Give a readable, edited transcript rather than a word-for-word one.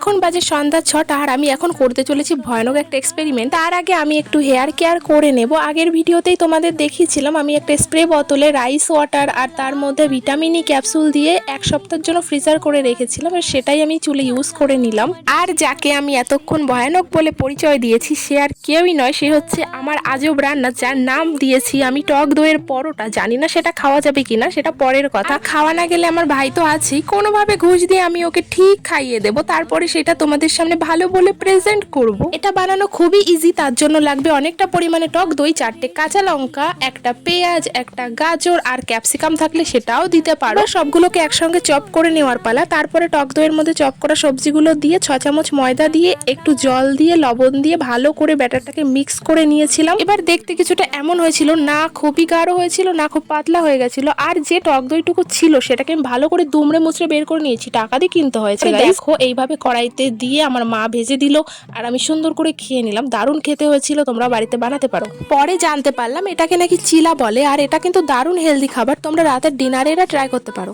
এখন বাজে সন্ধ্যা 6টা আর আমি এখন করতে চলেছি ভয়ানক একটা এক্সপেরিমেন্ট। তার আগে আমি একটু হেয়ার কেয়ার করে নেব। আগের ভিডিওতেই তোমাদের দেখিয়েছিলাম আমি একটা স্প্রে বোতলে রাইস ওয়াটার আর তার মধ্যে ভিটামিন ই ক্যাপসুল দিয়ে 1 সপ্তাহের জন্য ফ্রিজার করে রেখেছিলাম, আর সেটাই আমি চুলে ইউজ করে নিলাম। আর যাকে আমি এতক্ষণ ভয়ানক বলে পরিচয় দিয়েছি সে আর কেউই নয়, সে হচ্ছে আমার আজব রান্না, যার নাম দিয়েছি আমি টক দইয়ের পরোটা। জানি না সেটা খাওয়া যাবে কিনা, সেটা পরের কথা। খাওয়া না গেলে আমার ভাই তো আছেই, কোনোভাবে ঘুষ দিয়ে আমি ওকে ঠিক খাইয়ে দেবো, তারপরে সেটা তোমাদের সামনে ভালো বলে প্রেজেন্ট করব। এটা বানানো খুবই ইজি। তার জন্য লাগবে অনেকটা পরিমাণে টক দই, 4টে কাঁচা লঙ্কা, একটা পেঁয়াজ, একটা গাজর আর ক্যাপসিকাম থাকলে সেটাও দিতে পারো। সবগুলোকে একসঙ্গে চপ করে নেওয়ার পালা। তারপরে টক দইয়ের মধ্যে চপ করা সবজিগুলো দিয়ে 6 চামচ ময়দা দিয়ে একটু জল দিয়ে লবণ দিয়ে ভালো করে ব্যাটারটাকে মিক্স করে নিয়েছিলাম। এবার দেখতে কিছুটা এমন হয়েছিল, না খুবই গাঢ় হয়েছিল না খুব পাতলা হয়ে গেছিল। আর যে টক দইটুকু ছিল সেটাকে আমি ভালো করে দুমড়ে মুচড়ে বের করে নিয়েছি, টাকা দিয়ে কিনতে হয়েছে। দেখো এইভাবে কড়াইতে দিয়ে আমার মা ভেজে দিল আর আমি সুন্দর করে খেয়ে নিলাম। দারুণ খেতে হয়েছিল, তোমরা বাড়িতে বানাতে পারো। পরে জানতে পারলাম এটাকে নাকি চিলা বলে, আর এটা কিন্তু দারুণ হেলদি খাবার, তোমরা রাতের ডিনারে এটা ট্রাই করতে পারো।